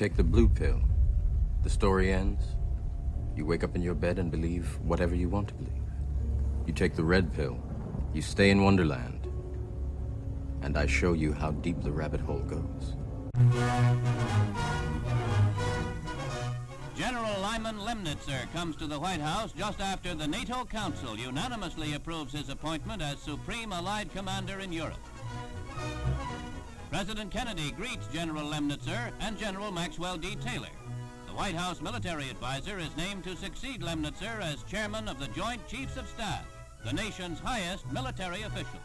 take the blue pill. The story ends. You wake up in your bed and believe whatever you want to believe. You take the red pill. You stay in Wonderland. And I show you how deep the rabbit hole goes. General Lyman Lemnitzer comes to the White House just after the NATO Council unanimously approves his appointment as Supreme Allied Commander in Europe. President Kennedy greets General Lemnitzer and General Maxwell D. Taylor. The White House military advisor is named to succeed Lemnitzer as chairman of the Joint Chiefs of Staff, the nation's highest military official.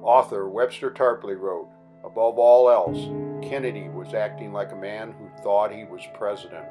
Author Webster Tarpley wrote, "Above all else, Kennedy was acting like a man who thought he was president."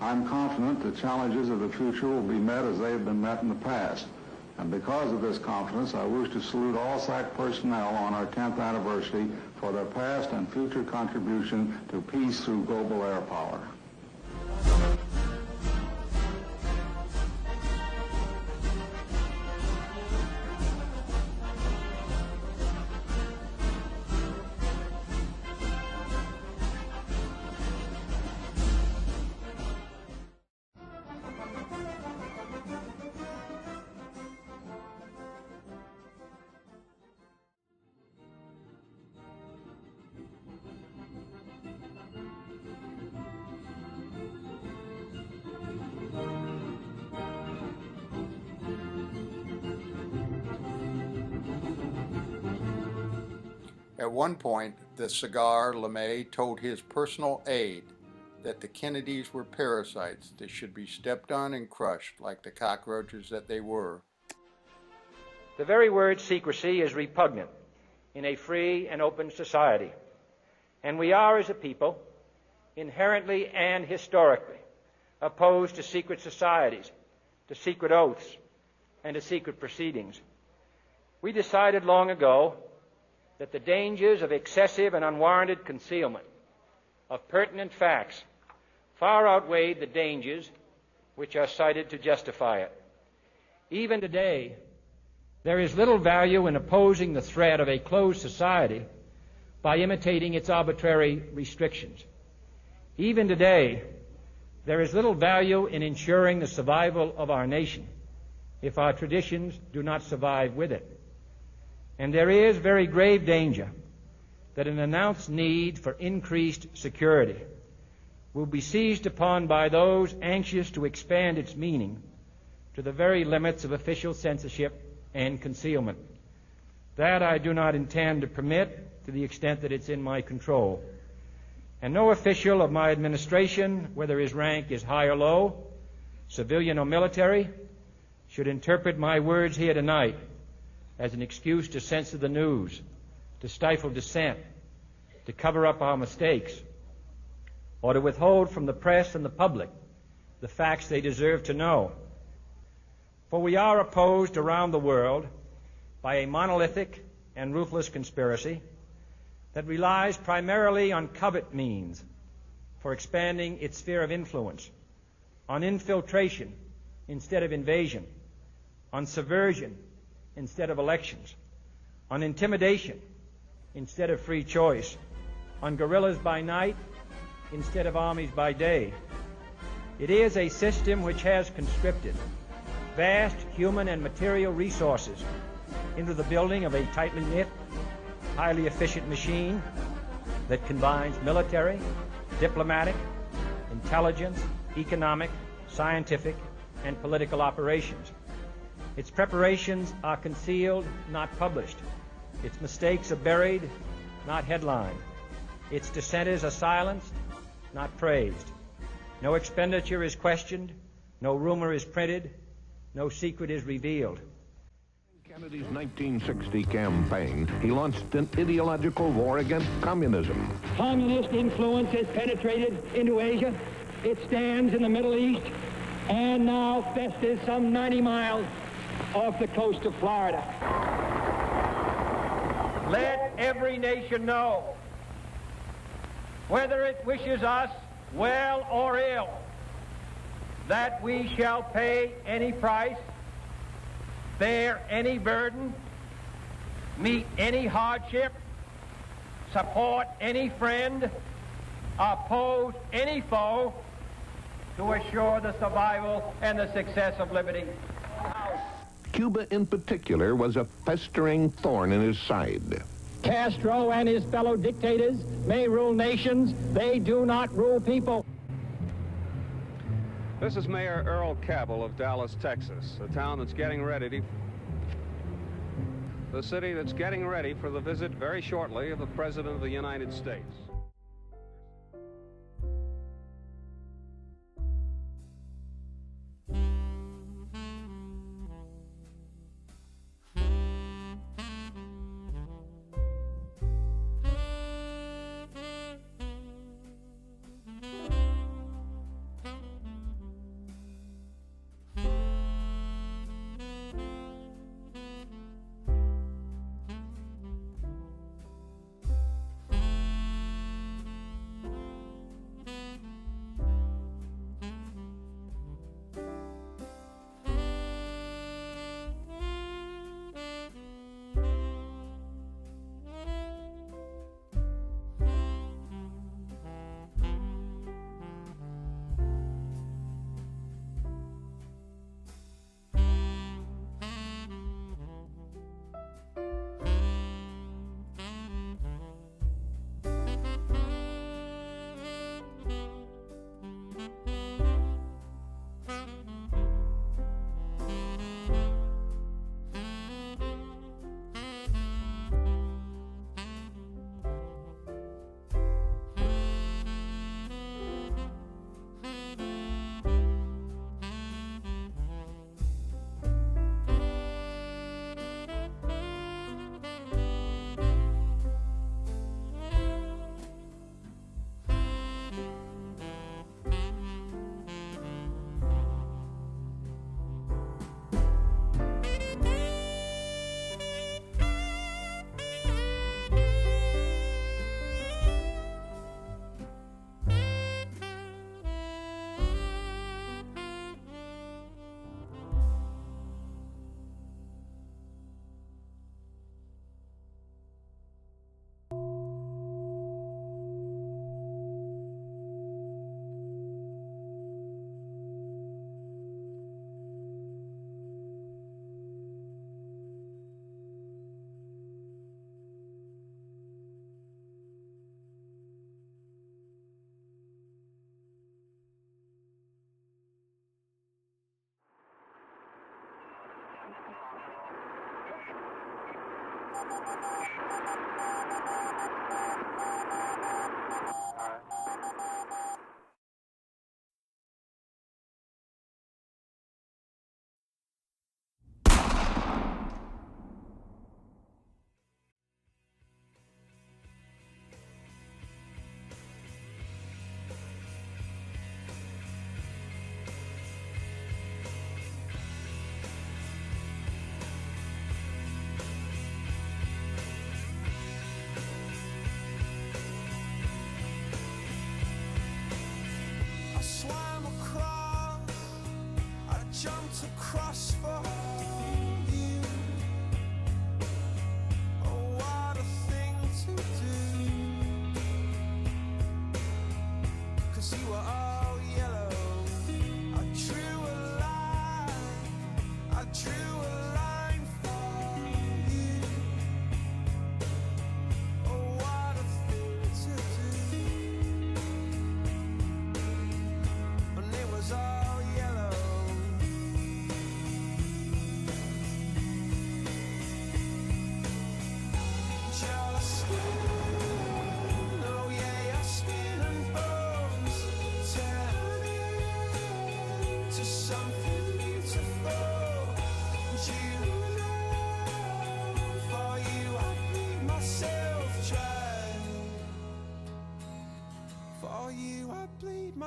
I'm confident the challenges of the future will be met as they have been met in the past. And because of this confidence, I wish to salute all SAC personnel on our 10th anniversary for their past and future contribution to peace through global air power. At one point, the cigar LeMay told his personal aide that the Kennedys were parasites that should be stepped on and crushed like the cockroaches that they were. The very word secrecy is repugnant in a free and open society, and we are, as a people, inherently and historically opposed to secret societies, to secret oaths, and to secret proceedings. We decided long ago that the dangers of excessive and unwarranted concealment of pertinent facts far outweighed the dangers which are cited to justify it. Even today, there is little value in opposing the threat of a closed society by imitating its arbitrary restrictions. Even today, there is little value in ensuring the survival of our nation if our traditions do not survive with it. And there is very grave danger that an announced need for increased security will be seized upon by those anxious to expand its meaning to the very limits of official censorship and concealment. That I do not intend to permit to the extent that it's in my control. And no official of my administration, whether his rank is high or low, civilian or military, should interpret my words here tonight as an excuse to censor the news, to stifle dissent, to cover up our mistakes, or to withhold from the press and the public the facts they deserve to know. For we are opposed around the world by a monolithic and ruthless conspiracy that relies primarily on covert means for expanding its sphere of influence, on infiltration instead of invasion, on subversion instead of elections, on intimidation instead of free choice, on guerrillas by night instead of armies by day. It is a system which has conscripted vast human and material resources into the building of a tightly knit, highly efficient machine that combines military, diplomatic, intelligence, economic, scientific, and political operations. Its preparations are concealed, not published. Its mistakes are buried, not headlined. Its dissenters are silenced, not praised. No expenditure is questioned, no rumor is printed, no secret is revealed. Kennedy's 1960 campaign, he launched an ideological war against communism. Communist influence has penetrated into Asia. It stands in the Middle East and now festers some 90 miles off the coast of Florida. Let every nation know, whether it wishes us well or ill, that we shall pay any price, bear any burden, meet any hardship, support any friend, oppose any foe, to assure the survival and the success of liberty. Cuba in particular was a festering thorn in his side. Castro and his fellow dictators may rule nations, they do not rule people. This is Mayor Earl Cabell of Dallas, Texas, a town that's getting ready the city that's getting ready for the visit very shortly of the President of the United States.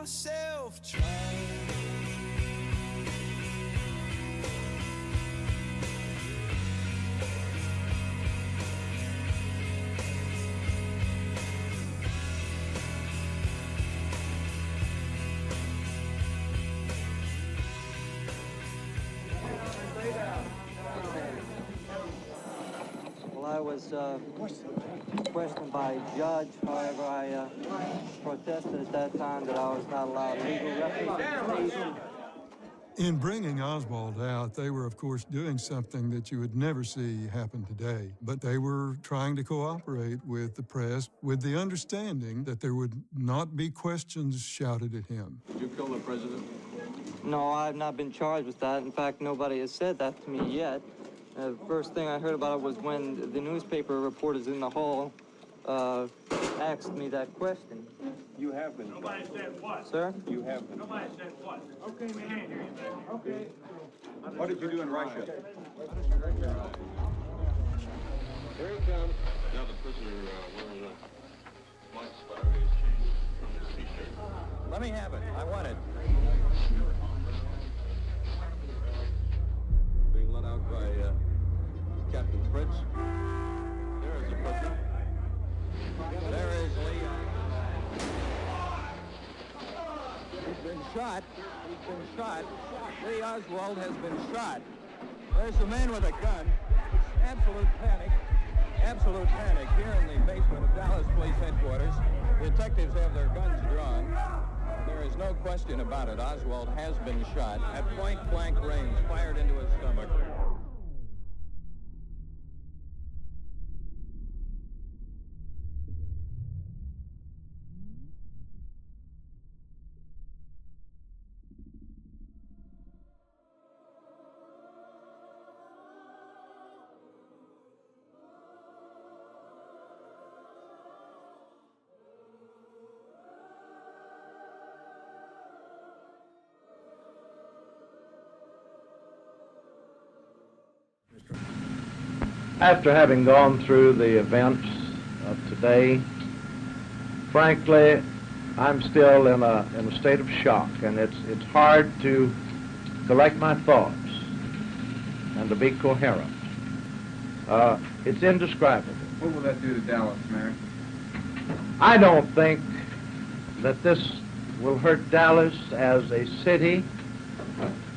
yourself trying. I was questioned by a judge. However, I protested at that time that I was not allowed legal representation. In bringing Oswald out, they were, of course, doing something that you would never see happen today. But they were trying to cooperate with the press with the understanding that there would not be questions shouted at him. Did you kill the president? No, I've not been charged with that. In fact, nobody has said that to me yet. The first thing I heard about it was when the newspaper reporters in the hall asked me that question. You have been. Nobody said what? Sir? You have been. Nobody said what? Okay, we can't hear you then. Okay. What did you do in Russia? Here he comes. Now the prisoner wearing the black spider is changed from his t-shirt. Let me have it. I want it. Being let out by Captain Fritz. There is the prisoner. There is Leon. He's been shot. He's been shot. Lee Oswald has been shot. There's a man with a gun. Absolute panic. Absolute panic here in the basement of Dallas Police Headquarters. Detectives have their guns drawn. There is no question about it. Oswald has been shot at point-blank range, fired into his stomach. After having gone through the events of today, frankly, I'm still in a state of shock, and it's hard to collect my thoughts and to be coherent. It's indescribable. What will that do to Dallas, Mayor? I don't think that this will hurt Dallas as a city,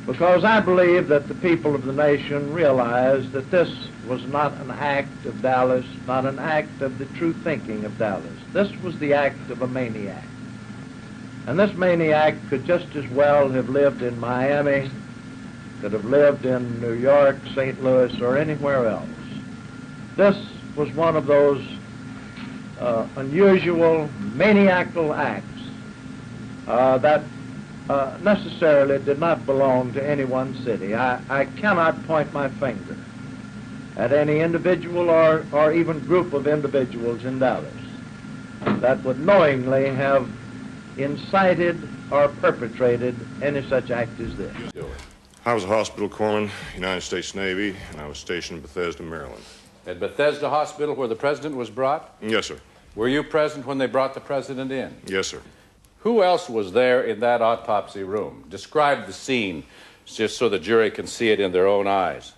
because I believe that the people of the nation realize that this was not an act of Dallas, not an act of the true thinking of Dallas. This was the act of a maniac. And this maniac could just as well have lived in Miami, could have lived in New York, St. Louis, or anywhere else. This was one of those unusual, maniacal acts that necessarily did not belong to any one city. I cannot point my finger at any individual or even group of individuals in Dallas that would knowingly have incited or perpetrated any such act as this. I was a hospital corpsman, United States Navy, and I was stationed in Bethesda, Maryland. At Bethesda Hospital, where the president was brought? Yes, sir. Were you present when they brought the president in? Yes, sir. Who else was there in that autopsy room? Describe the scene, just so the jury can see it in their own eyes.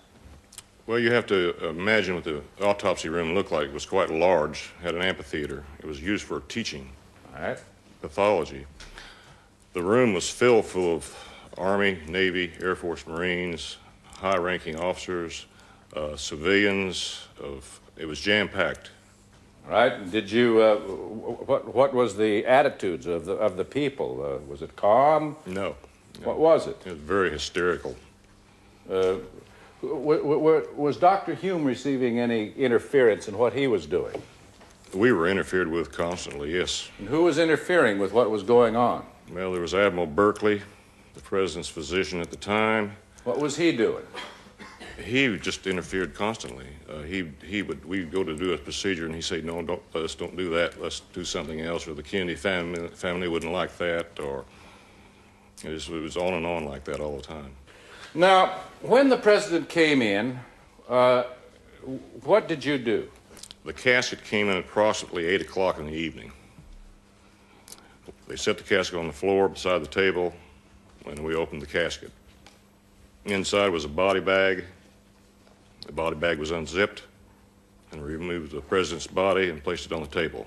Well, you have to imagine what the autopsy room looked like. It was quite large, had an amphitheater. It was used for teaching. All right. Pathology. The room was filled full of Army, Navy, Air Force, Marines, high-ranking officers, civilians. It was jam-packed. All right. Did you? What was the attitudes of the people? Was it calm? No. What was it? It was very hysterical. Was Dr. Hume receiving any interference in what he was doing? We were interfered with constantly, yes. And who was interfering with what was going on? Well, there was Admiral Berkeley, the president's physician at the time. What was he doing? He just interfered constantly. We'd go to do a procedure, and he'd say, "No, let's don't do that. Let's do something else." Or the Kennedy family wouldn't like that, or it was on and on like that all the time. Now, when the president came in, what did you do? The casket came in approximately 8 o'clock in the evening. They set the casket on the floor beside the table, and we opened the casket. Inside was a body bag. The body bag was unzipped, and we removed the president's body and placed it on the table.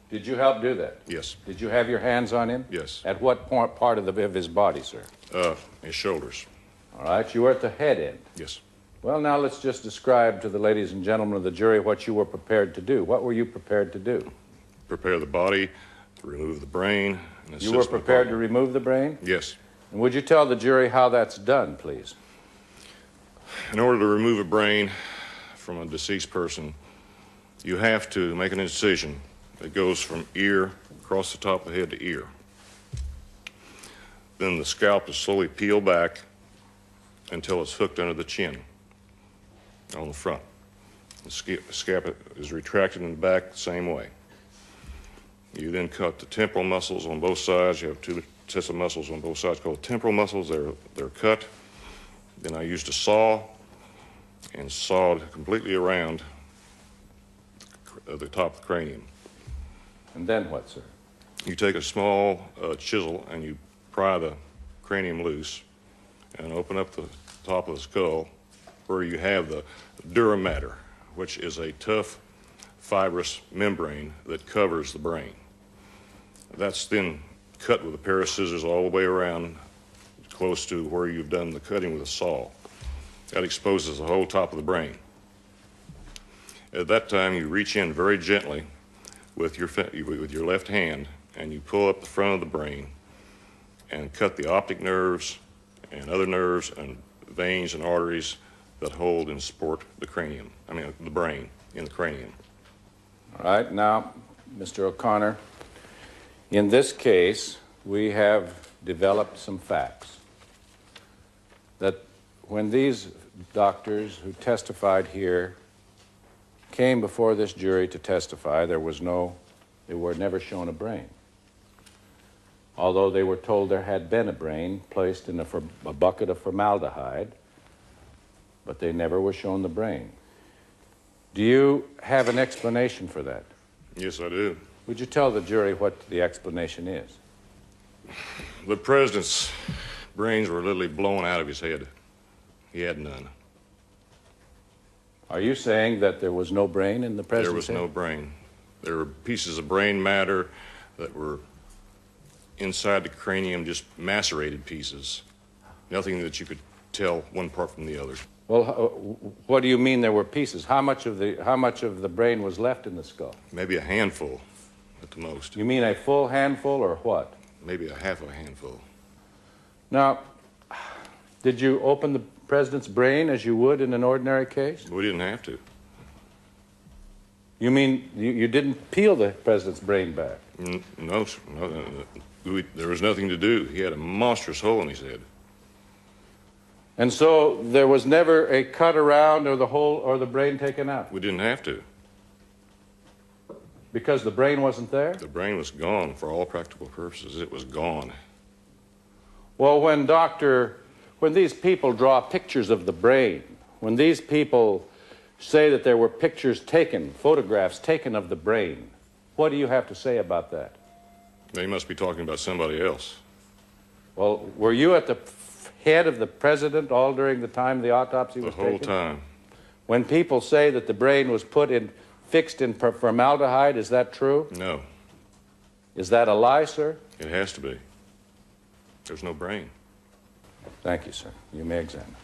Did you help do that? Yes. Did you have your hands on him? Yes. At what part of his body, sir? His shoulders. All right, you were at the head end. Yes. Well, now let's just describe to the ladies and gentlemen of the jury what you were prepared to do. What were you prepared to do? Prepare the body, to remove the brain. And you were prepared to remove the brain? Yes. And would you tell the jury how that's done, please? In order to remove a brain from a deceased person, you have to make an incision that goes from ear across the top of the head to ear. Then the scalp is slowly peeled back until it's hooked under the chin on the front. The scalp is retracted in the back the same way. You then cut the temporal muscles on both sides. You have two sets of muscles on both sides called temporal muscles. They're cut. Then I used a saw and sawed completely around the top of the cranium. And then what, sir? You take a small chisel and you pry the cranium loose and open up the top of the skull where you have the dura mater, which is a tough, fibrous membrane that covers the brain. That's then cut with a pair of scissors all the way around, close to where you've done the cutting with a saw. That exposes the whole top of the brain. At that time, you reach in very gently with your left hand, and you pull up the front of the brain and cut the optic nerves and other nerves and veins and arteries that hold and support the cranium, the brain in the cranium. All right, now, Mr. O'Connor, in this case, we have developed some facts that when these doctors who testified here came before this jury to testify, they were never shown a brain. Although they were told there had been a brain placed in a bucket of formaldehyde, but they never were shown the brain. Do you have an explanation for that? Yes, I do. Would you tell the jury what the explanation is? The president's brains were literally blown out of his head. He had none. Are you saying that there was no brain in the president's head? There was no brain. There were pieces of brain matter that were inside the cranium, just macerated pieces. Nothing that you could tell one part from the other. Well, what do you mean there were pieces? How much of the brain was left in the skull? Maybe a handful at the most. You mean a full handful or what? Maybe a half a handful. Now, did you open the president's brain as you would in an ordinary case? We didn't have to. You mean you didn't peel the president's brain back? No, sir. There was nothing to do. He had a monstrous hole in his head. And so there was never a cut around or the hole or the brain taken out? We didn't have to. Because the brain wasn't there? The brain was gone for all practical purposes. It was gone. Well, when these people draw pictures of the brain, when these people say that there were pictures taken, photographs taken of the brain, what do you have to say about that? They must be talking about somebody else. Well, were you at the head of the president all during the time the autopsy was taken? The whole time. When people say that the brain was fixed in formaldehyde, is that true? No. Is that a lie, sir? It has to be. There's no brain. Thank you, sir. You may examine.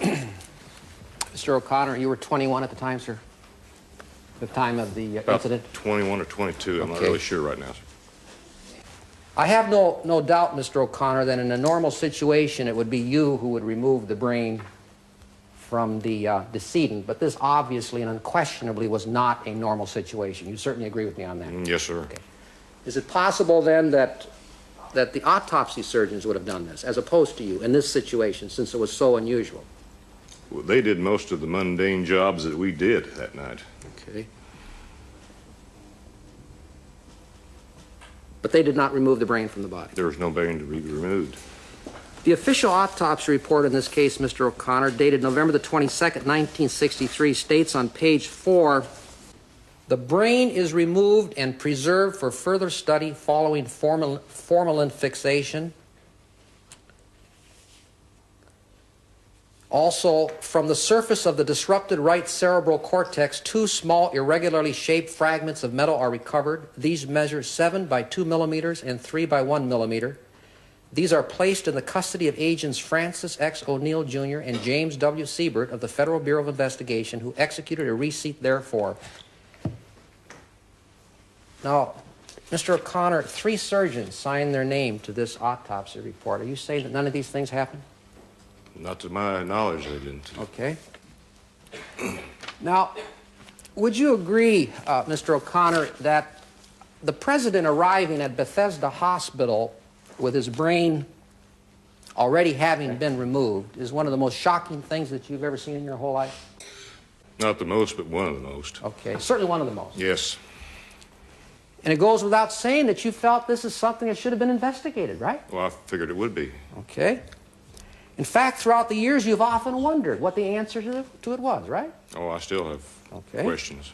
Mr. O'Connor, you were 21 at the time, sir? The time of the incident? 21 or 22. I'm not really sure right now, sir. I have no doubt, Mr. O'Connor, that in a normal situation it would be you who would remove the brain from the decedent, but this obviously and unquestionably was not a normal situation. You certainly agree with me on that? Yes, sir. Okay. Is it possible then that the autopsy surgeons would have done this, as opposed to you, in this situation, since it was so unusual? Well, they did most of the mundane jobs that we did that night. Okay. But they did not remove the brain from the body? There was no brain to be removed. The official autopsy report in this case, Mr. O'Connor, dated November the 22nd, 1963, states on page 4, The brain is removed and preserved for further study following formalin fixation. Also, from the surface of the disrupted right cerebral cortex, 2 small, irregularly shaped fragments of metal are recovered. These measure 7 by 2 millimeters and 3 by 1 millimeter. These are placed in the custody of agents Francis X. O'Neill, Jr. and James W. Siebert of the Federal Bureau of Investigation, who executed a receipt therefor. Now, Mr. O'Connor, 3 surgeons signed their name to this autopsy report. Are you saying that none of these things happened? Not to my knowledge, they didn't. Okay. Now, would you agree, Mr. O'Connor, that the president arriving at Bethesda Hospital with his brain already having been removed is one of the most shocking things that you've ever seen in your whole life? Not the most, but one of the most. Okay, certainly one of the most. Yes. And it goes without saying that you felt this is something that should have been investigated, right? Well, I figured it would be. Okay. In fact, throughout the years, you've often wondered what the answer to it was, right? Oh, I still have questions.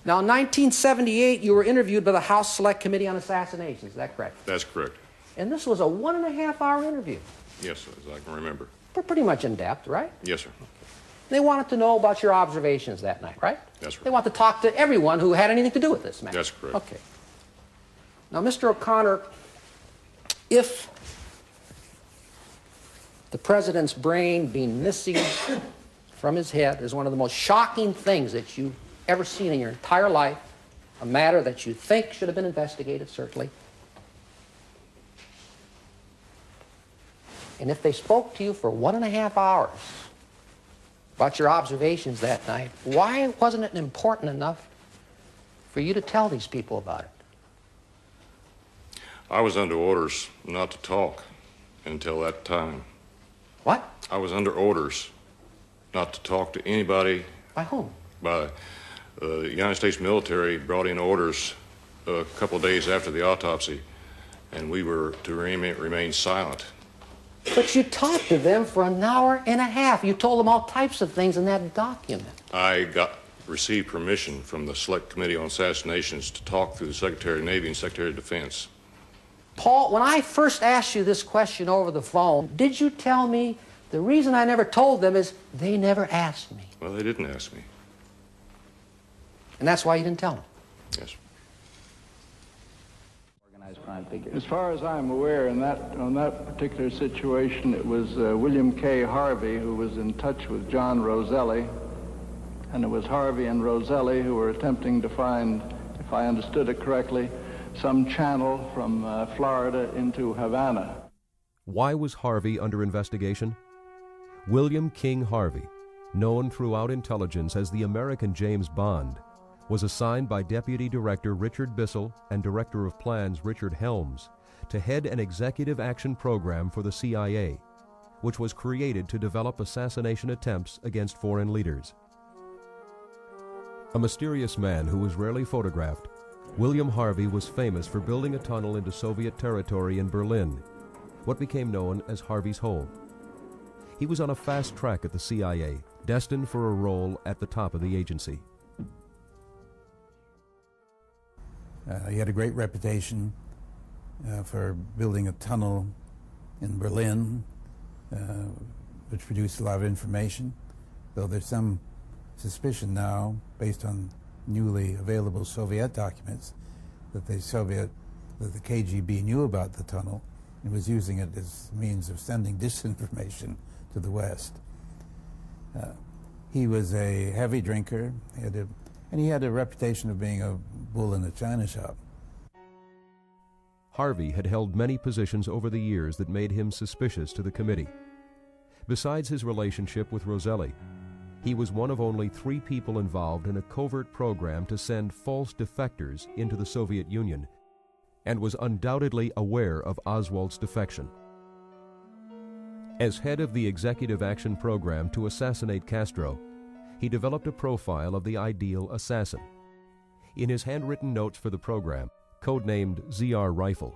Now, in 1978, you were interviewed by the House Select Committee on Assassinations. Is that correct? That's correct. And this was a 1.5-hour interview. Yes, as I can remember. Pretty much in depth, right? Yes, sir. They wanted to know about your observations that night, right? That's right. They want to talk to everyone who had anything to do with this matter. That's correct. Okay. Now, Mr. O'Connor, if the president's brain being missing from his head is one of the most shocking things that you've ever seen in your entire life, a matter that you think should have been investigated, certainly. And if they spoke to you for 1.5 hours about your observations that night, why wasn't it important enough for you to tell these people about it? I was under orders not to talk until that time. What? I was under orders not to talk to anybody. By whom? By the United States military brought in orders a couple of days after the autopsy, and we were to remain silent. But you talked to them for 1.5 hours. You told them all types of things in that document. I received permission from the Select Committee on Assassinations to talk through the Secretary of Navy and Secretary of Defense. Paul, when I first asked you this question over the phone, did you tell me the reason I never told them is they never asked me? Well, they didn't ask me. And that's why you didn't tell them? Yes. As far as I'm aware, on that particular situation, it was William K. Harvey who was in touch with John Roselli, and it was Harvey and Roselli who were attempting to find, if I understood it correctly, some channel from Florida into Havana. Why was Harvey under investigation? William King Harvey, known throughout intelligence as the American James Bond, was assigned by Deputy Director Richard Bissell and Director of Plans Richard Helms to head an executive action program for the CIA, which was created to develop assassination attempts against foreign leaders. A mysterious man who was rarely photographed, William Harvey was famous for building a tunnel into Soviet territory in Berlin, what became known as Harvey's Hole. He was on a fast track at the CIA, destined for a role at the top of the agency. He had a great reputation for building a tunnel in Berlin, which produced a lot of information, though there's some suspicion now, based on newly available Soviet documents, that the KGB knew about the tunnel and was using it as means of sending disinformation to the West. He was a heavy drinker, and he had a reputation of being a bull in a china shop. Harvey had held many positions over the years that made him suspicious to the committee. Besides his relationship with Roselli, he was one of only 3 people involved in a covert program to send false defectors into the Soviet Union, and was undoubtedly aware of Oswald's defection. As head of the Executive Action Program to assassinate Castro, he developed a profile of the ideal assassin. In his handwritten notes for the program, codenamed ZR Rifle,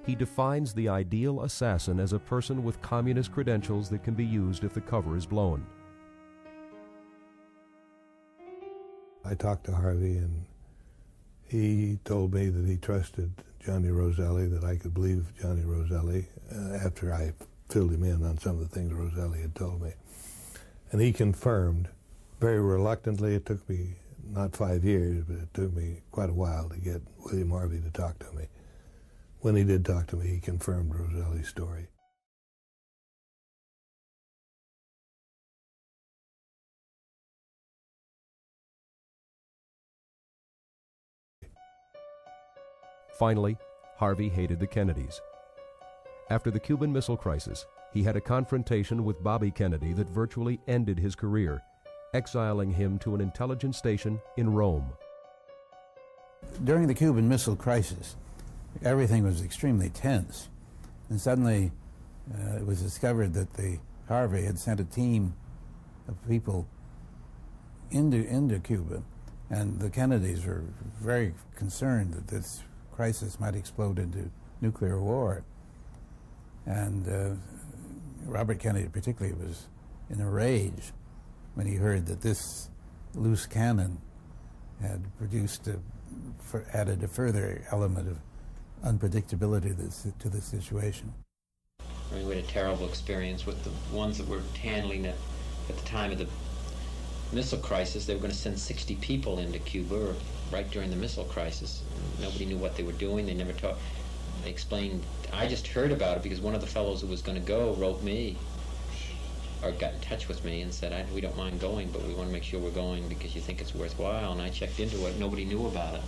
he defines the ideal assassin as a person with communist credentials that can be used if the cover is blown. I talked to Harvey, and he told me that he trusted Johnny Roselli, that I could believe Johnny Roselli after I filled him in on some of the things Roselli had told me. And he confirmed, very reluctantly. It took me not 5 years, but it took me quite a while to get William Harvey to talk to me. When he did talk to me, he confirmed Roselli's story. Finally, Harvey hated the Kennedys. After the Cuban Missile Crisis, he had a confrontation with Bobby Kennedy that virtually ended his career, exiling him to an intelligence station in Rome. During the Cuban Missile Crisis, everything was extremely tense, and suddenly it was discovered that Harvey had sent a team of people into Cuba, and the Kennedys were very concerned that this crisis might explode into nuclear war. And Robert Kennedy particularly was in a rage when he heard that this loose cannon had added a further element of unpredictability to the situation. I mean, we had a terrible experience with the ones that were handling it at the time of the missile crisis. They were going to send 60 people into Cuba right during the missile crisis. Nobody knew what they were doing. They never talked. They explained. I just heard about it because one of the fellows who was going to go wrote me, or got in touch with me and said, we don't mind going, but we want to make sure we're going because you think it's worthwhile. And I checked into it. Nobody knew about it.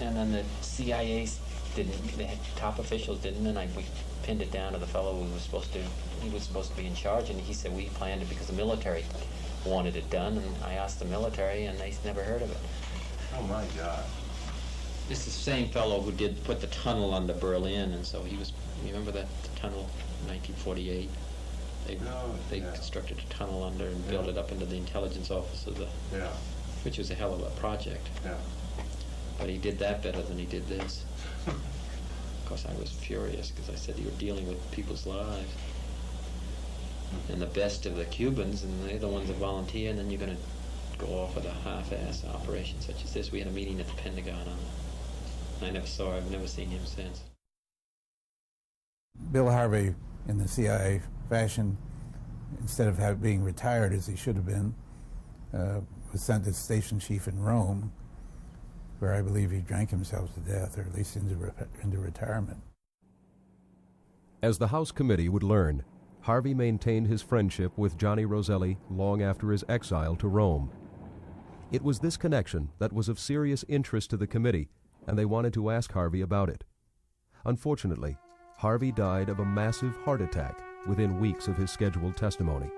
And then the CIA didn't. The top officials didn't, and we pinned it down to the fellow who was supposed to be in charge, and he said we planned it because the military wanted it done, and I asked the military, and they never heard of it. Oh my God. This is the same fellow who put the tunnel under Berlin, and so he was, you remember that tunnel, 1948? They constructed a tunnel under and built it up into the intelligence office of which was a hell of a project. Yeah. But he did that better than he did this. Of course, I was furious because I said you were dealing with people's lives. And the best of the Cubans, and they're the ones that volunteer, and then you're going to go off with a half-ass operation such as this. We had a meeting at the Pentagon on it. I never saw her. I've never seen him since. Bill Harvey, in the CIA fashion, instead of being retired as he should have been, was sent as station chief in Rome, where I believe he drank himself to death, or at least into retirement. As the House committee would learn, Harvey maintained his friendship with Johnny Roselli long after his exile to Rome. It was this connection that was of serious interest to the committee, and they wanted to ask Harvey about it. Unfortunately, Harvey died of a massive heart attack within weeks of his scheduled testimony.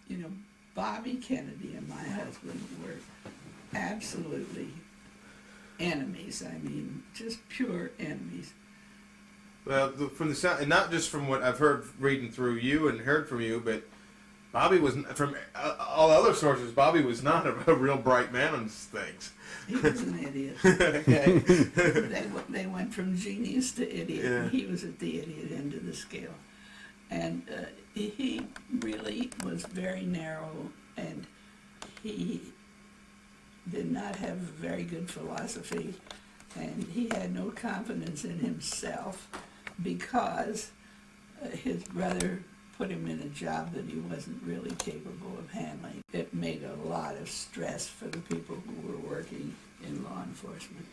You know, Bobby Kennedy and my husband were absolutely enemies. I mean, just pure enemies. Well, from the sound, and not just from what I've heard reading through you and heard from you, but Bobby was, from all other sources, Bobby was not a real bright man on things. He was an idiot. Okay. They went from genius to idiot. Yeah. And he was at the idiot end of the scale. And he really was very narrow, and he did not have a very good philosophy, and he had no confidence in himself because his brother put him in a job that he wasn't really capable of handling. It made a lot of stress for the people who were working in law enforcement.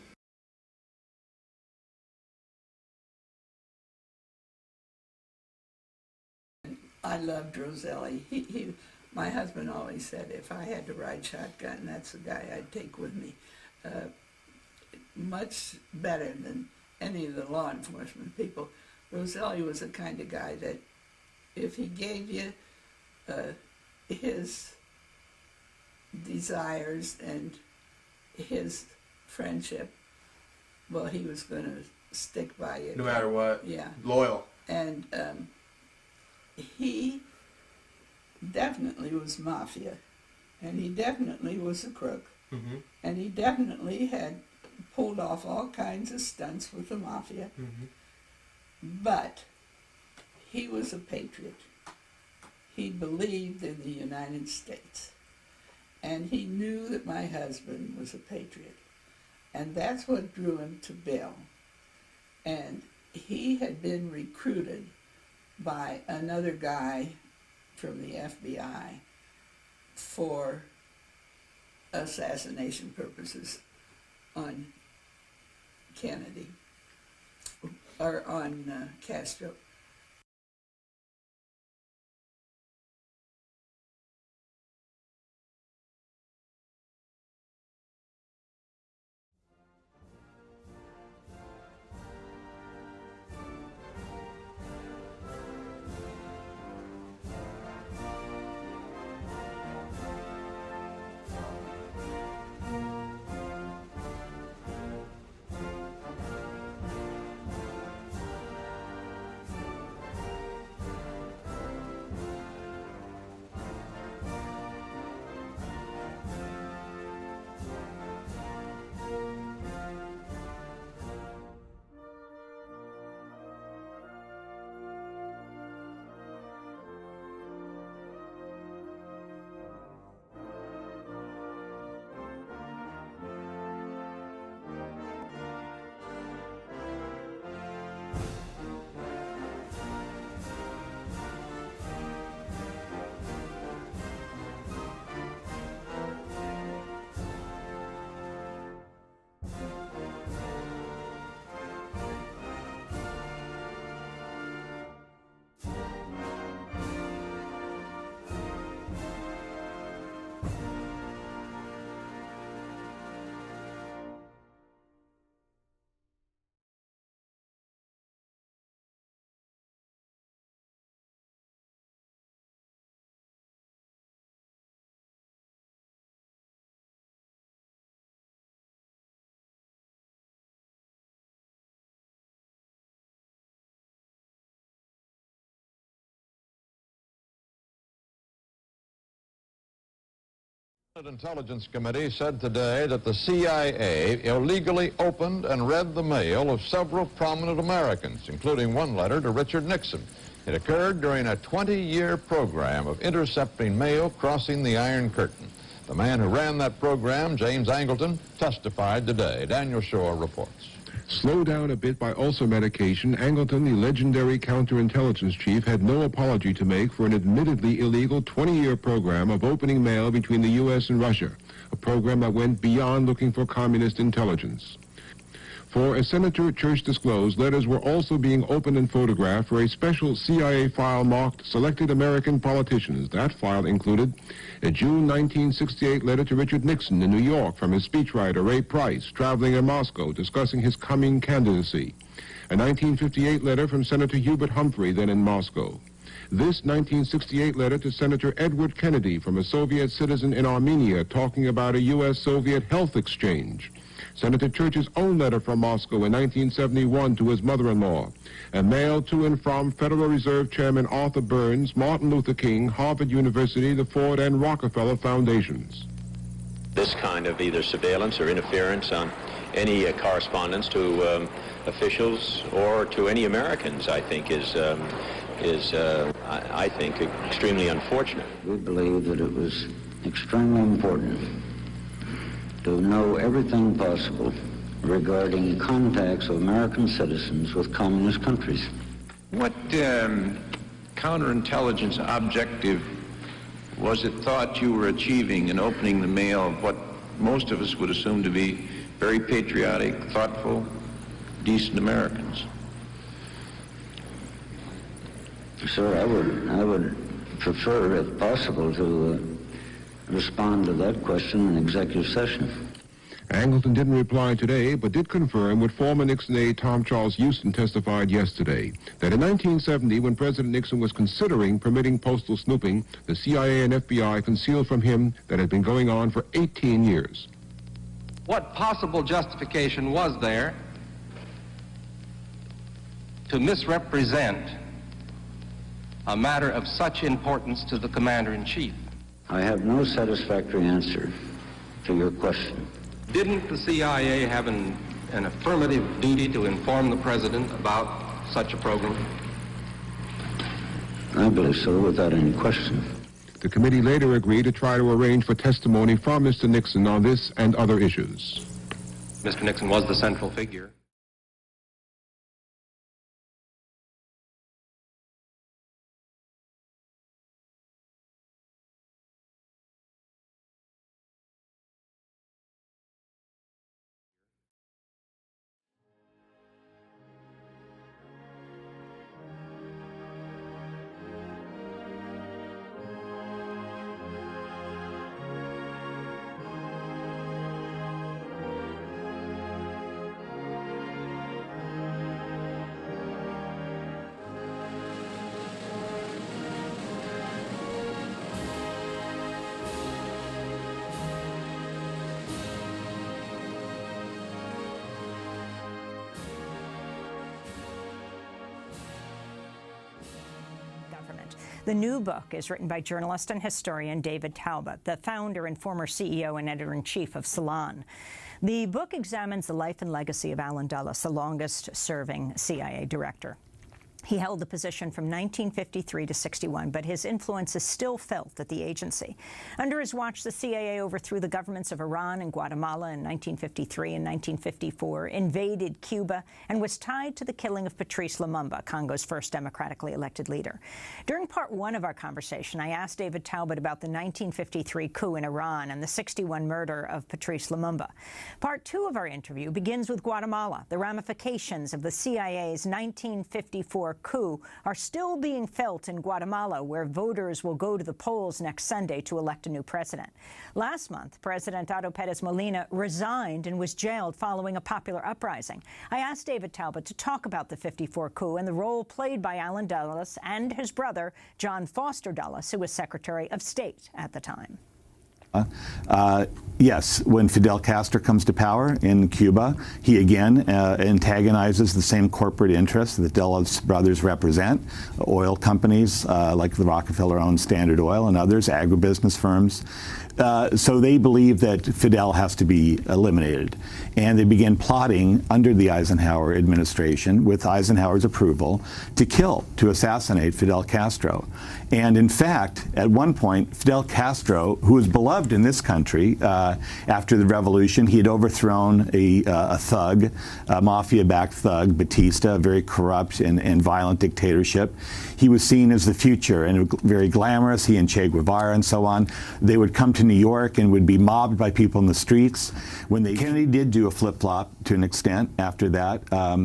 I loved Roselli. My husband always said if I had to ride shotgun, that's the guy I'd take with me. Much better than any of the law enforcement people. Roselli was the kind of guy that if he gave you his desires and his friendship, well, he was going to stick by you. No matter what. Yeah. Loyal. And he definitely was mafia, and he definitely was a crook, and he definitely had pulled off all kinds of stunts with the mafia, but he was a patriot. He believed in the United States, and he knew that my husband was a patriot, and that's what drew him to Bill. And he had been recruited by another guy from the FBI for assassination purposes on Kennedy, or on Castro. The Intelligence Committee said today that the CIA illegally opened and read the mail of several prominent Americans, including one letter to Richard Nixon. It occurred during a 20-year program of intercepting mail crossing the Iron Curtain. The man who ran that program, James Angleton, testified today. Daniel Shore reports. Slowed down a bit by ulcer medication, Angleton, the legendary counterintelligence chief, had no apology to make for an admittedly illegal 20-year program of opening mail between the U.S. and Russia, a program that went beyond looking for communist intelligence. For, as Senator Church disclosed, letters were also being opened and photographed for a special CIA file marked Selected American Politicians. That file included a June 1968 letter to Richard Nixon in New York from his speechwriter Ray Price, traveling in Moscow, discussing his coming candidacy. A 1958 letter from Senator Hubert Humphrey, then in Moscow. This 1968 letter to Senator Edward Kennedy from a Soviet citizen in Armenia, talking about a U.S.-Soviet health exchange. Senator Church's own letter from Moscow in 1971 to his mother-in-law, and mail to and from Federal Reserve Chairman Arthur Burns, Martin Luther King, Harvard University, the Ford and Rockefeller Foundations. This kind of either surveillance or interference on any correspondence to officials or to any Americans, I think, is I think, extremely unfortunate. We believe that it was extremely important to know everything possible regarding contacts of American citizens with communist countries. What counterintelligence objective was it thought you were achieving in opening the mail of what most of us would assume to be very patriotic, thoughtful, decent Americans? Sir, I would prefer, if possible, to respond to that question in executive session. Angleton didn't reply today, but did confirm what former Nixon aide Tom Charles Houston testified yesterday, that in 1970, when President Nixon was considering permitting postal snooping, the CIA and FBI concealed from him that had been going on for 18 years. What possible justification was there to misrepresent a matter of such importance to the Commander-in-Chief? I have no satisfactory answer to your question. Didn't the CIA have an affirmative duty to inform the President about such a program? I believe so, without any question. The committee later agreed to try to arrange for testimony from Mr. Nixon on this and other issues. Mr. Nixon was the central figure. The new book is written by journalist and historian David Talbot, the founder and former CEO and editor-in-chief of Salon. The book examines the life and legacy of Allen Dulles, the longest-serving CIA director. He held the position from 1953 to 61, but his influence is still felt at the agency. Under his watch, the CIA overthrew the governments of Iran and Guatemala in 1953 and 1954, invaded Cuba, and was tied to the killing of Patrice Lumumba, Congo's first democratically elected leader. During part one of our conversation, I asked David Talbot about the 1953 coup in Iran and the 61 murder of Patrice Lumumba. Part two of our interview begins with Guatemala. The ramifications of the CIA's 1954 coup are still being felt in Guatemala, where voters will go to the polls next Sunday to elect a new president. Last month, President Otto Pérez Molina resigned and was jailed following a popular uprising. I asked David Talbot to talk about the 54 coup and the role played by Allen Dulles and his brother, John Foster Dulles, who was Secretary of State at the time. Yes, when Fidel Castro comes to power in Cuba, he again antagonizes the same corporate interests that Dulles brothers represent, oil companies like the Rockefeller-owned Standard Oil and others, agribusiness firms. So they believe that Fidel has to be eliminated. And they began plotting under the Eisenhower administration, with Eisenhower's approval, to assassinate Fidel Castro. And in fact, at one point, Fidel Castro, who was beloved in this country after the revolution, he had overthrown a thug, a mafia-backed thug, Batista, a very corrupt and violent dictatorship. He was seen as the future and very glamorous, he and Che Guevara and so on. They would come to New York and would be mobbed by people in the streets. Kennedy did do a flip-flop to an extent after that.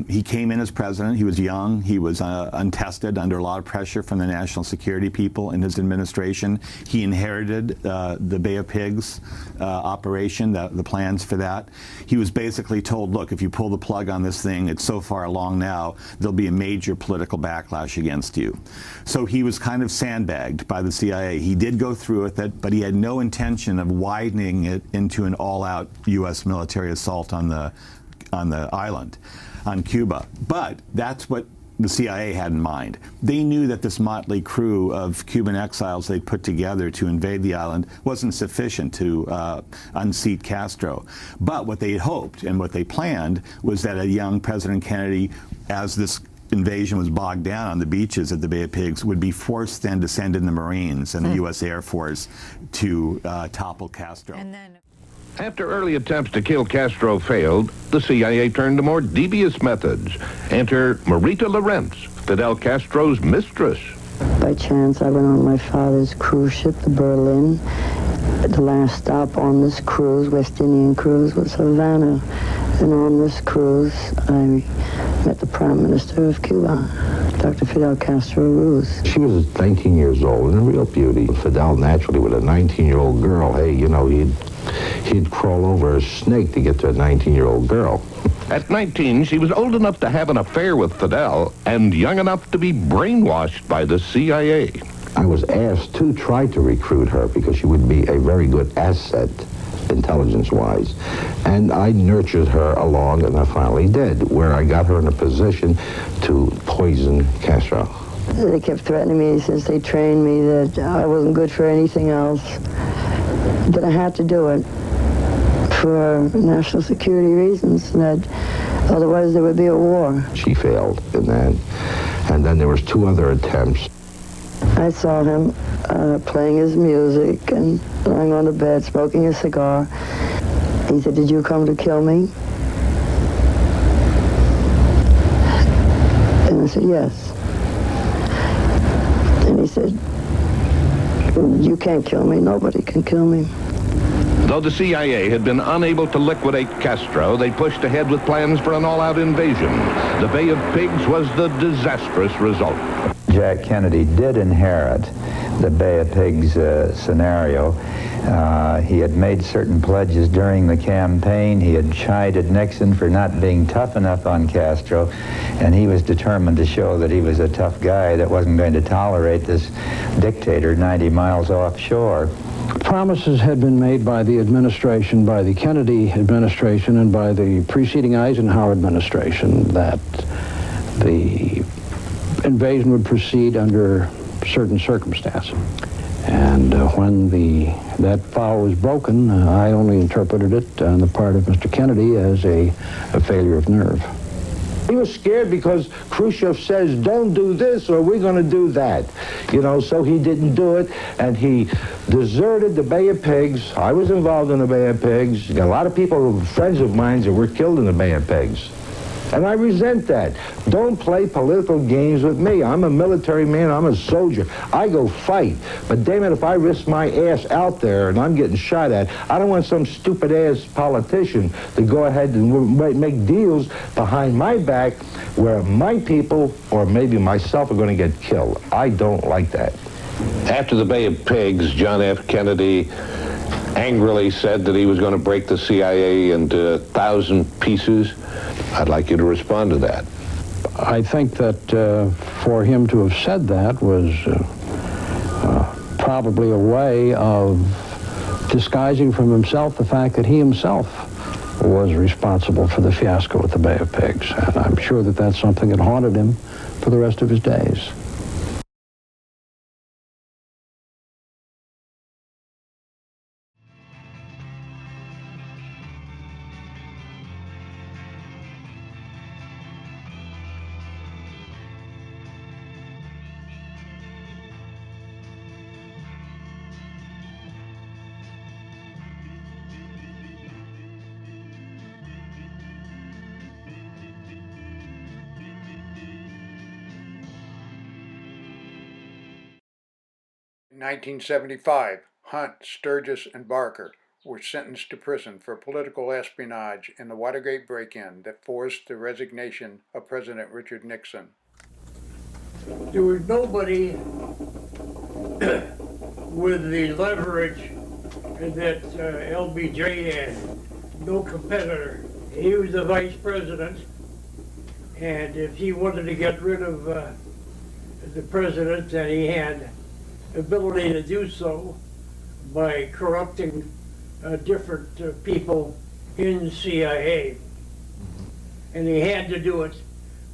He came in as president. He was young. He was untested, under a lot of pressure from the national security people in his administration. He inherited the Bay of Pigs operation, the plans for that. He was basically told, look, if you pull the plug on this thing, it's so far along now, there'll be a major political backlash against you. So he was kind of sandbagged by the CIA. He did go through with it, but he had no intention of widening it into an all-out U.S. military assault on the island, on Cuba. But that's what the CIA had in mind. They knew that this motley crew of Cuban exiles they'd put together to invade the island wasn't sufficient to unseat Castro. But what they hoped and what they planned was that a young President Kennedy, as this invasion was bogged down on the beaches of the Bay of Pigs, would be forced then to send in the Marines and the U.S. Air Force to topple Castro. After early attempts to kill Castro failed, the CIA turned to more devious methods. Enter Marita Lorenz, Fidel Castro's mistress. By chance, I went on my father's cruise ship, the Berlin. The last stop on this cruise, West Indian cruise, was Havana. And on this cruise, I met the Prime Minister of Cuba, Dr. Fidel Castro Ruz. She was 19 years old and a real beauty. Fidel, naturally, with a 19-year-old girl, hey, you know, he'd he'd crawl over a snake to get to a 19-year-old girl. At 19, she was old enough to have an affair with Fidel and young enough to be brainwashed by the CIA. I was asked to try to recruit her because she would be a very good asset, intelligence-wise. And I nurtured her along, and I finally did, where I got her in a position to poison Castro. They kept threatening me since they trained me that I wasn't good for anything else, that I had to do it for national security reasons, that otherwise there would be a war. She failed in that. And then there was 2 other attempts. I saw him playing his music and lying on the bed, smoking a cigar. He said, "Did you come to kill me?" And I said, "Yes." And he said, "You can't kill me. Nobody can kill me." Though the CIA had been unable to liquidate Castro, they pushed ahead with plans for an all-out invasion. The Bay of Pigs was the disastrous result. Jack Kennedy did inherit the Bay of Pigs scenario. He had made certain pledges during the campaign. He had chided Nixon for not being tough enough on Castro, and he was determined to show that he was a tough guy that wasn't going to tolerate this dictator 90 miles offshore. Promises had been made by the administration, by the Kennedy administration, and by the preceding Eisenhower administration that the invasion would proceed under certain circumstances. And when that vow was broken, I only interpreted it on the part of Mr. Kennedy as a failure of nerve. He was scared because Khrushchev says, "Don't do this or we're going to do that." You know, so he didn't do it, and he deserted the Bay of Pigs. I was involved in the Bay of Pigs. A lot of people, friends of mine, that were killed in the Bay of Pigs. And I resent that. Don't play political games with me. I'm a military man. I'm a soldier. I go fight. But damn it, if I risk my ass out there and I'm getting shot at, I don't want some stupid-ass politician to go ahead and make deals behind my back where my people or maybe myself are going to get killed. I don't like that. After the Bay of Pigs, John F. Kennedy angrily said that he was going to break the CIA into 1,000 pieces. I'd like you to respond to that. I think that for him to have said that was probably a way of disguising from himself the fact that he himself was responsible for the fiasco at the Bay of Pigs. And I'm sure that that's something that haunted him for the rest of his days. In 1975, Hunt, Sturgis, and Barker were sentenced to prison for political espionage in the Watergate break-in that forced the resignation of President Richard Nixon. There was nobody with the leverage that LBJ had, no competitor. He was the vice president, and if he wanted to get rid of the president, then he had ability to do so by corrupting different people in the CIA. And he had to do it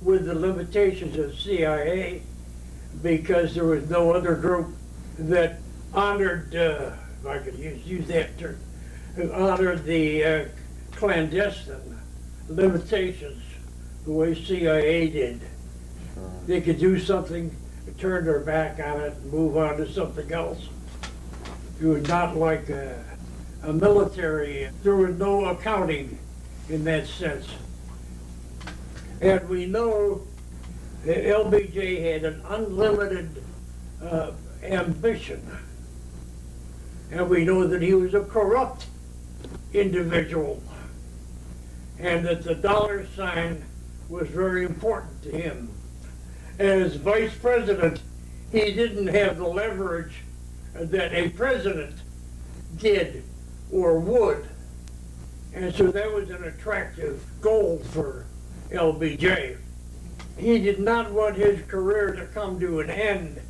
with the limitations of CIA because there was no other group that honored, if I could use that term, honored the clandestine limitations the way CIA did. They could do something, turn their back on it, and move on to something else. It was not like a military. There was no accounting in that sense. And we know that LBJ had an unlimited ambition. And we know that he was a corrupt individual. And that the dollar sign was very important to him. As vice president, he didn't have the leverage that a president did or wood. And so that was an attractive goal for LBJ. He did not want his career to come to an end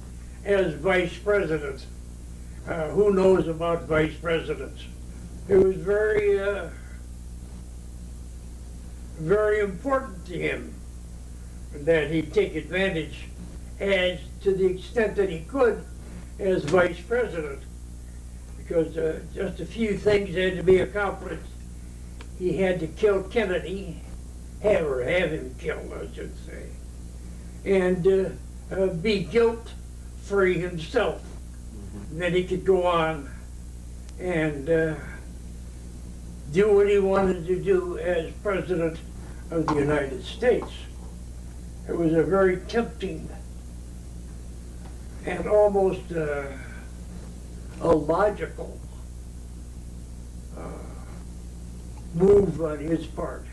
as vice president. Who knows about vice presidents? It was very, very important to him that he take advantage, as to the extent that he could, as vice president, because just a few things had to be accomplished. He had to kill Kennedy, have him killed, I should say, and be guilt-free himself. Then he could go on and do what he wanted to do as President of the United States. It was a very tempting and almost a logical move on his part.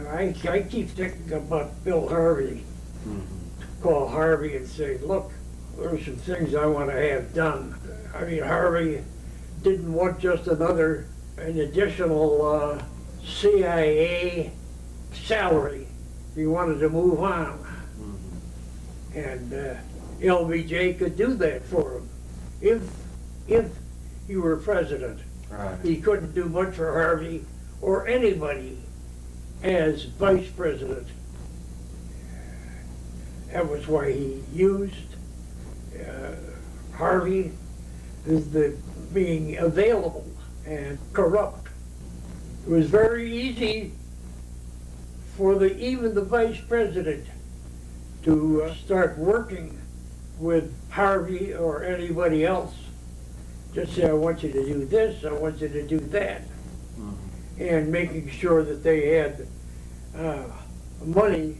I keep thinking about Bill Harvey, call Harvey and say, look, there's some things I want to have done. I mean, Harvey didn't want just an additional CIA salary. He wanted to move on. And LBJ could do that for him if he were president. Right. He couldn't do much for Harvey or anybody as vice president. That was why he used Harvey as the being available and corrupt. It was very easy for even the vice president to start working with Harvey or anybody else. Just say, I want you to do this, I want you to do that. And making sure that they had money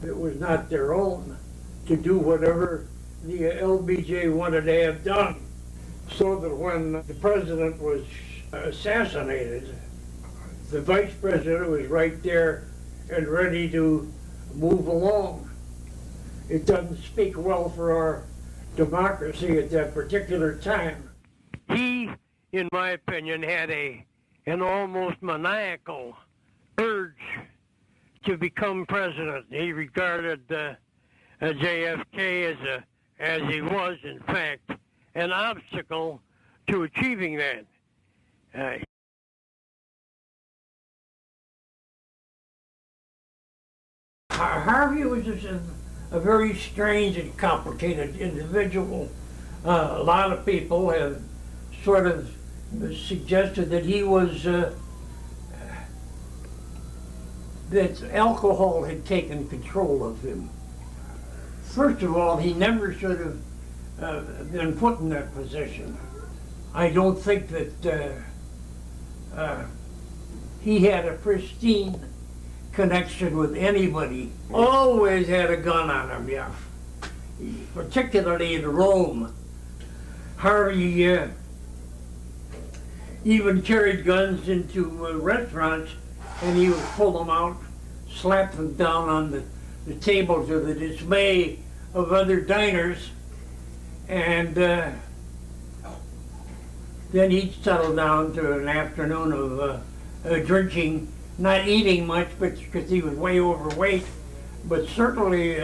that was not their own to do whatever the LBJ wanted to have done. So that when the president was assassinated, the vice president was right there and ready to move along. It doesn't speak well for our democracy at that particular time. He, in my opinion, had an almost maniacal urge to become president. He regarded JFK as he was, in fact, an obstacle to achieving that. Harvey was just a very strange and complicated individual. A lot of people have sort of suggested that he was, that alcohol had taken control of him. First of all, he never should have been put in that position. I don't think that he had a pristine connection with anybody. Always had a gun on him, yeah. Particularly in Rome. Harvey even carried guns into restaurants, and he would pull them out, slap them down on the table to the dismay of other diners, and then he'd settle down to an afternoon of drinking, not eating much, but because he was way overweight, but certainly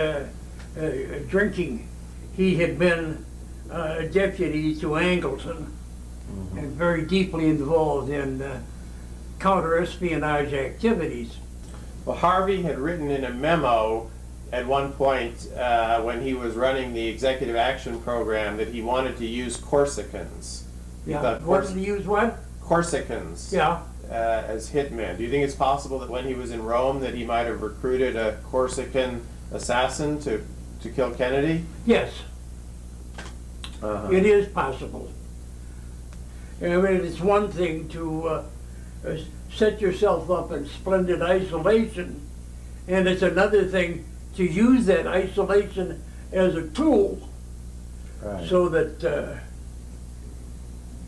drinking. He had been a deputy to Angleton and very deeply involved in counter-espionage activities. Well, Harvey had written in a memo at one point when he was running the Executive Action Program that he wanted to use Corsicans. Yeah, wanted to use what? Corsicans. Yeah. As hitmen. Do you think it's possible that when he was in Rome that he might have recruited a Corsican assassin to kill Kennedy? Yes. It is possible. I mean, it's one thing to set yourself up in splendid isolation, and it's another thing to use that isolation as a tool, right, so that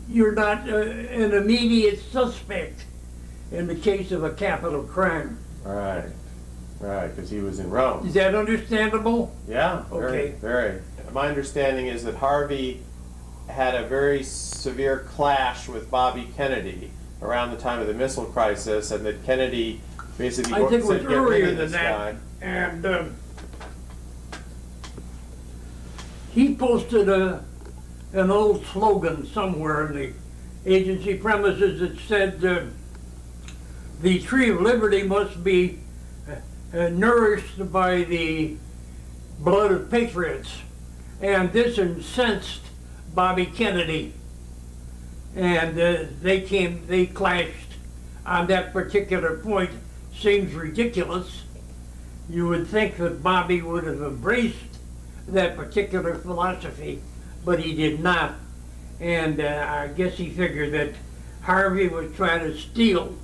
you're not an immediate suspect in the case of a capital crime. Right, right, because he was in Rome. Is that understandable? Yeah, okay. Very. My understanding is that Harvey had a very severe clash with Bobby Kennedy around the time of the missile crisis, and that Kennedy basically I think it was said, "Get rid earlier of than this that. guy." And he posted an old slogan somewhere in the agency premises that said, the tree of liberty must be nourished by the blood of patriots. And this incensed Bobby Kennedy. And they clashed on that particular point. Seems ridiculous. You would think that Bobby would have embraced that particular philosophy, but he did not. And I guess he figured that Harvey was trying to steal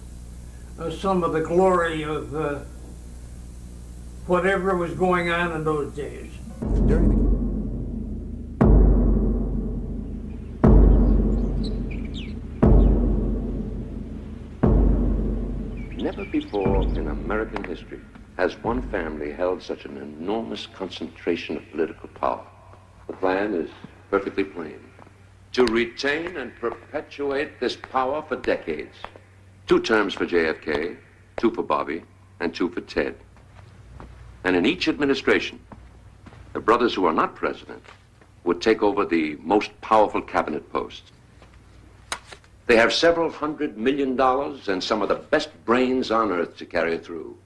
some of the glory of whatever was going on in those days. Never before in American history has one family held such an enormous concentration of political power. The plan is perfectly plain: to retain and perpetuate this power for decades. 2 terms for JFK, 2 for Bobby, and 2 for Ted. And in each administration, the brothers who are not president would take over the most powerful cabinet posts. They have several $100 million and some of the best brains on earth to carry it through.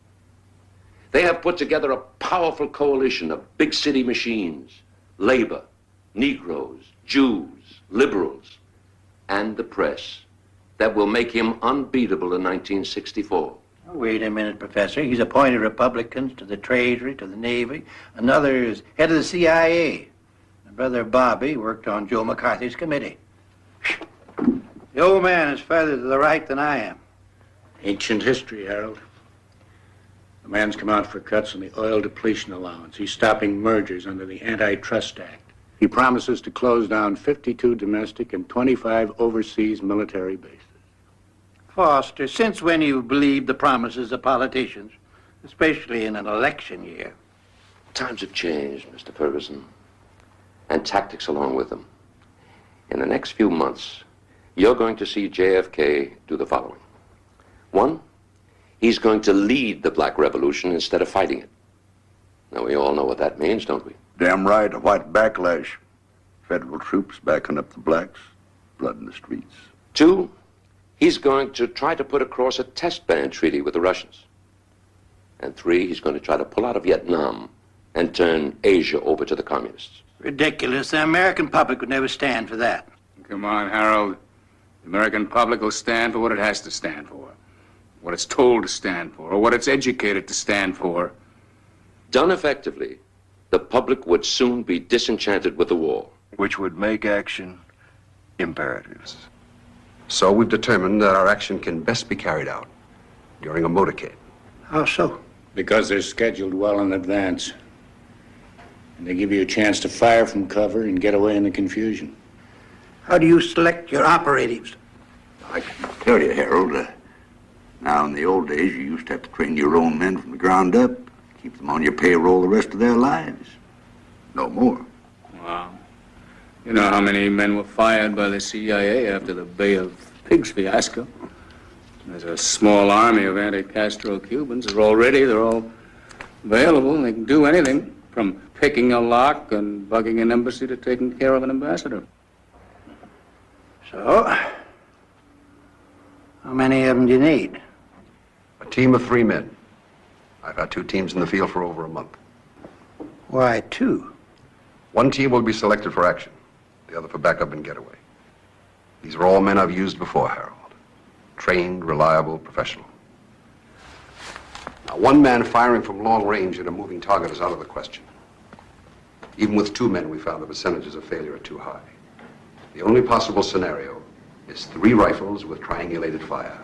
They have put together a powerful coalition of big city machines, labor, Negroes, Jews, liberals, and the press that will make him unbeatable in 1964. Wait a minute, Professor. He's appointed Republicans to the Treasury, to the Navy. Another is head of the CIA. My brother Bobby worked on Joe McCarthy's committee. The old man is further to the right than I am. Ancient history, Harold. The man's come out for cuts on the oil depletion allowance. He's stopping mergers under the Antitrust Act. He promises to close down 52 domestic and 25 overseas military bases. Foster, since when you believe the promises of politicians, especially in an election year? Times have changed, Mr. Ferguson, and tactics along with them. In the next few months, you're going to see JFK do the following. 1, he's going to lead the Black Revolution instead of fighting it. Now, we all know what that means, don't we? Damn right, a white backlash. Federal troops backing up the blacks, blood in the streets. 2, he's going to try to put across a test ban treaty with the Russians. And 3, he's going to try to pull out of Vietnam and turn Asia over to the communists. Ridiculous. The American public would never stand for that. Come on, Harold. The American public will stand for what it has to stand for, what it's told to stand for, or what it's educated to stand for. Done effectively, the public would soon be disenchanted with the war. Which would make action imperatives. So we've determined that our action can best be carried out during a motorcade. How so? Because they're scheduled well in advance. And they give you a chance to fire from cover and get away in the confusion. How do you select your operatives? I can tell you, Harold, now in the old days you used to have to train your own men from the ground up, keep them on your payroll the rest of their lives. No more. Wow. You know how many men were fired by the CIA after the Bay of Pigs fiasco? There's a small army of anti-Castro Cubans. They're all available. They can do anything, from picking a lock and bugging an embassy to taking care of an ambassador. So, how many of them do you need? A team of 3 men. I've had 2 teams in the field for over a month. Why 2? 1 team will be selected for action, the other for backup and getaway. These are all men I've used before, Harold. Trained, reliable, professional. Now, 1 man firing from long range at a moving target is out of the question. Even with 2 men, we found the percentages of failure are too high. The only possible scenario is 3 rifles with triangulated fire.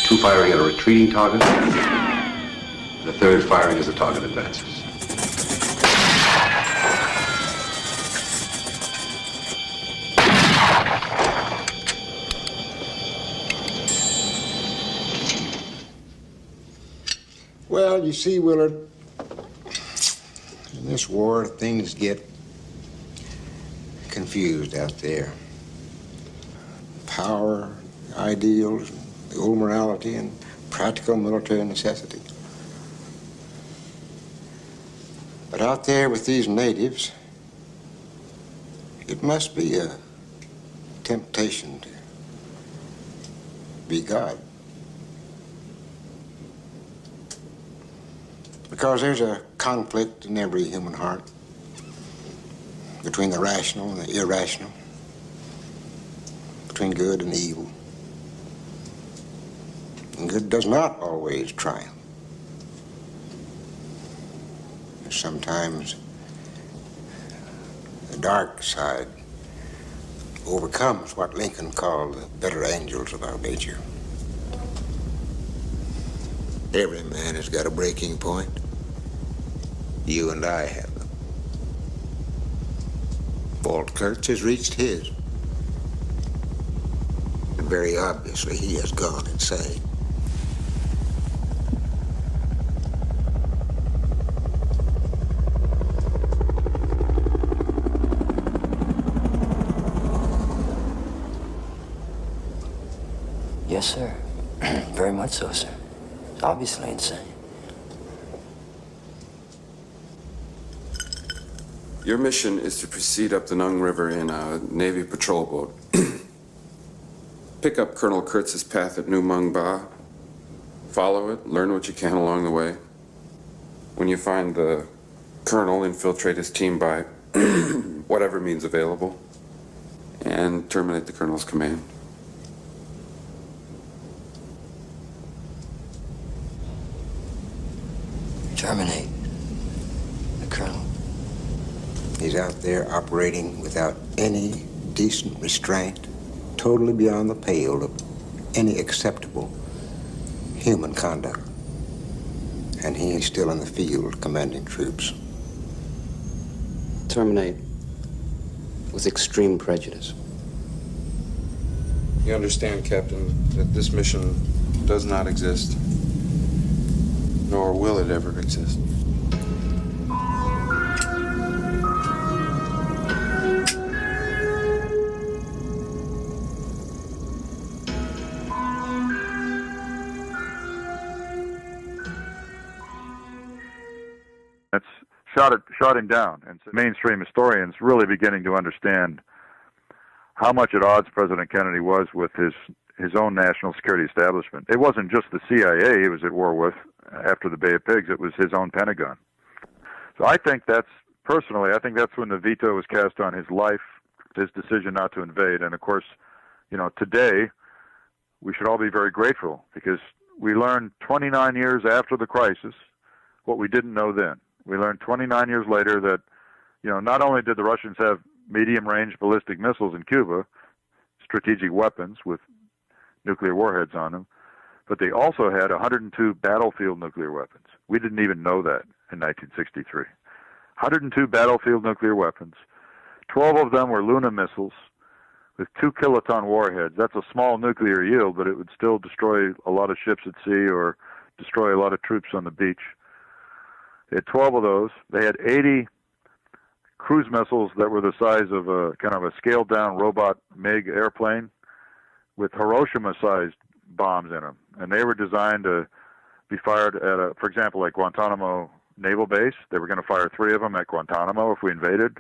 2 firing at a retreating target, the 3rd firing as the target advances. Well, you see, Willard, in this war, things get confused out there. Power, ideals, the old morality, and practical military necessity. But out there with these natives, it must be a temptation to be God. Because there's a conflict in every human heart between the rational and the irrational, between good and evil. And good does not always triumph. Sometimes the dark side overcomes what Lincoln called the better angels of our nature. Every man has got a breaking point. You and I have them. Walt Kurtz has reached his. And very obviously he has gone insane. Yes, sir. Very much so, sir. It's obviously insane. Your mission is to proceed up the Nung River in a Navy patrol boat. Pick up Colonel Kurtz's path at New Mung Ba. Follow it, learn what you can along the way. When you find the colonel, infiltrate his team by whatever means available, and terminate the colonel's command. Terminate the colonel. He's out there operating without any decent restraint, totally beyond the pale of any acceptable human conduct. And he is still in the field commanding troops. Terminate with extreme prejudice. You understand, Captain, that this mission does not exist, nor will it ever exist. That's shot him down, and mainstream historians really beginning to understand how much at odds President Kennedy was with his own national security establishment. It wasn't just the CIA he was at war with after the Bay of Pigs, it was his own Pentagon. So I think that's when the veto was cast on his life, his decision not to invade. And of course, today we should all be very grateful because we learned 29 years after the crisis what we didn't know then. We learned 29 years later that, not only did the Russians have medium-range ballistic missiles in Cuba, strategic weapons with nuclear warheads on them, but they also had 102 battlefield nuclear weapons. We didn't even know that in 1963. 102 battlefield nuclear weapons. 12 of them were Luna missiles with 2 kiloton warheads. That's a small nuclear yield, but it would still destroy a lot of ships at sea or destroy a lot of troops on the beach. They had 12 of those. They had 80 cruise missiles that were the size of a kind of a scaled-down robot MiG airplane with Hiroshima-sized bombs in them. And they were designed to be fired at, for example, like Guantanamo Naval Base. They were going to fire 3 of them at Guantanamo if we invaded.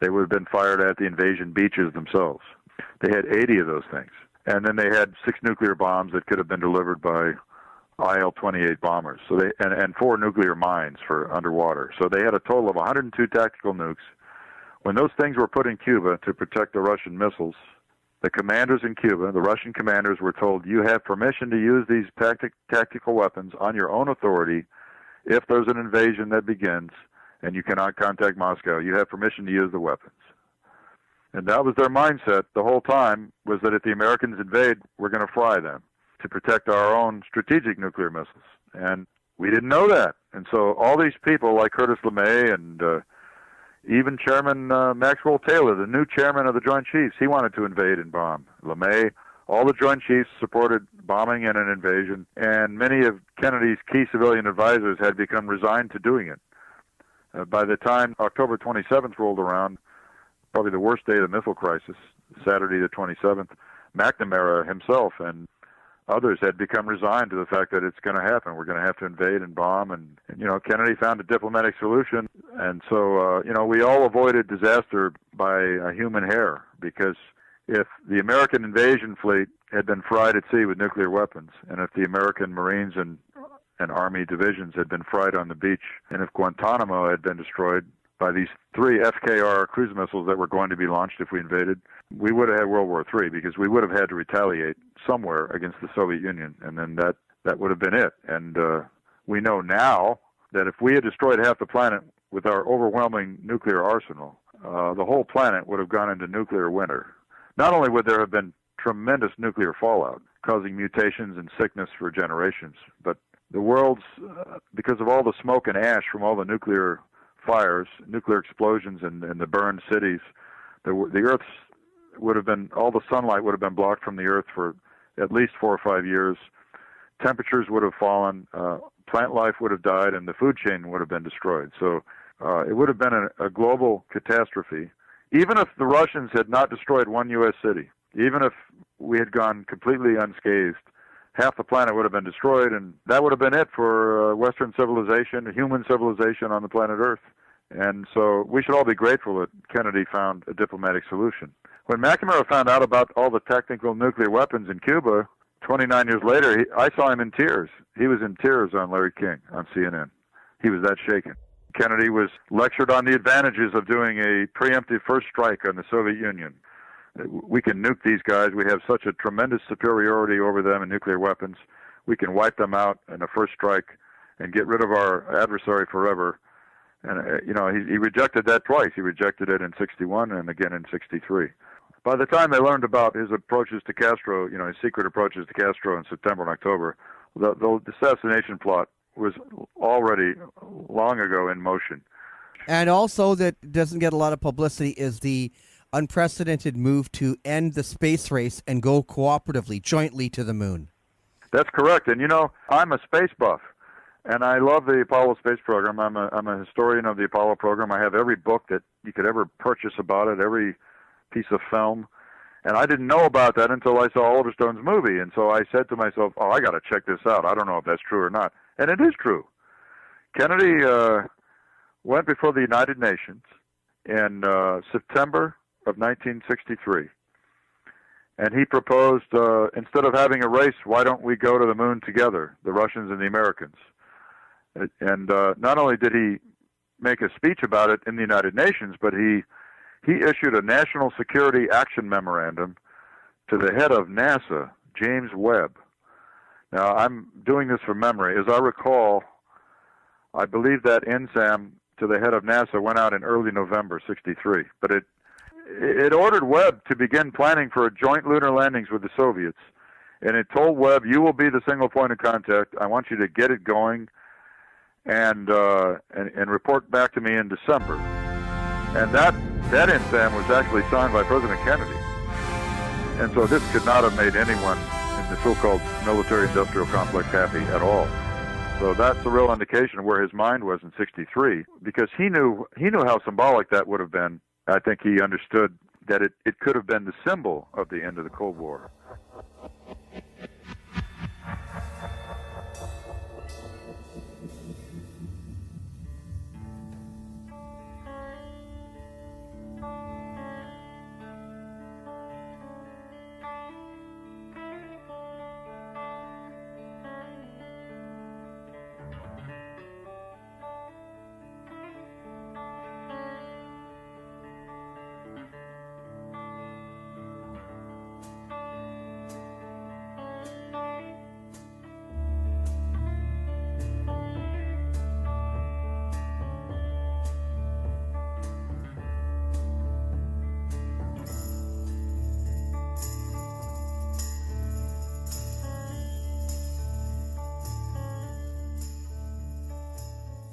They would have been fired at the invasion beaches themselves. They had 80 of those things. And then they had 6 nuclear bombs that could have been delivered by IL-28 bombers. So and 4 nuclear mines for underwater. So they had a total of 102 tactical nukes. When those things were put in Cuba to protect the Russian missiles, the commanders in Cuba, the Russian commanders, were told, you have permission to use these tactical weapons on your own authority if there's an invasion that begins and you cannot contact Moscow. You have permission to use the weapons. And that was their mindset the whole time, was that if the Americans invade, we're going to fry them to protect our own strategic nuclear missiles. And we didn't know that. And so all these people like Curtis LeMay and even Chairman Maxwell Taylor, the new chairman of the Joint Chiefs, he wanted to invade and bomb. LeMay, all the Joint Chiefs supported bombing and an invasion, and many of Kennedy's key civilian advisors had become resigned to doing it. By the time October 27th rolled around, probably the worst day of the missile crisis, Saturday the 27th, McNamara himself and others had become resigned to the fact that it's going to happen. We're going to have to invade and bomb. And Kennedy found a diplomatic solution. And so, we all avoided disaster by a human hair, because if the American invasion fleet had been fried at sea with nuclear weapons, and if the American Marines and Army divisions had been fried on the beach, and if Guantanamo had been destroyed by these 3 FKR cruise missiles that were going to be launched if we invaded, we would have had World War III, because we would have had to retaliate somewhere against the Soviet Union, and then that would have been it. And we know now that if we had destroyed half the planet with our overwhelming nuclear arsenal, the whole planet would have gone into nuclear winter. Not only would there have been tremendous nuclear fallout, causing mutations and sickness for generations, but the world's, because of all the smoke and ash from all the nuclear fires, nuclear explosions and the burned cities, the Earth's would have been, all the sunlight would have been blocked from the Earth for at least 4 or 5 years. Temperatures would have fallen, plant life would have died, and the food chain would have been destroyed. So it would have been a global catastrophe. Even if the Russians had not destroyed one U.S. city, even if we had gone completely unscathed, half the planet would have been destroyed, and that would have been it for Western civilization, human civilization on the planet Earth. And so we should all be grateful that Kennedy found a diplomatic solution. When McNamara found out about all the technical nuclear weapons in Cuba, 29 years later, I saw him in tears. He was in tears on Larry King on CNN. He was that shaken. Kennedy was lectured on the advantages of doing a preemptive first strike on the Soviet Union. We can nuke these guys. We have such a tremendous superiority over them in nuclear weapons. We can wipe them out in a first strike and get rid of our adversary forever. And, he rejected that twice. He rejected it in 61 and again in 63. By the time they learned about his approaches to Castro, his secret approaches to Castro in September and October, the assassination plot was already long ago in motion. And also that doesn't get a lot of publicity is the unprecedented move to end the space race and go cooperatively, jointly to the moon. That's correct. And, I'm a space buff, and I love the Apollo space program. I'm a historian of the Apollo program. I have every book that you could ever purchase about it, every piece of film. And I didn't know about that until I saw Oliver Stone's movie. And so I said to myself, I got to check this out. I don't know if that's true or not. And it is true. Kennedy went before the United Nations in September of 1963. And he proposed, instead of having a race, why don't we go to the moon together, the Russians and the Americans? And not only did he make a speech about it in the United Nations, but he issued a National Security Action Memorandum to the head of NASA, James Webb. Now, I'm doing this from memory. As I recall, I believe that NSAM to the head of NASA went out in early November, 63. But it ordered Webb to begin planning for joint lunar landings with the Soviets. And it told Webb, you will be the single point of contact. I want you to get it going and report back to me in December. And that NSAM was actually signed by President Kennedy. And so this could not have made anyone in the so-called military-industrial complex happy at all. So that's a real indication of where his mind was in 63, because he knew how symbolic that would have been. I think he understood that it could have been the symbol of the end of the Cold War.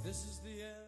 This is the end.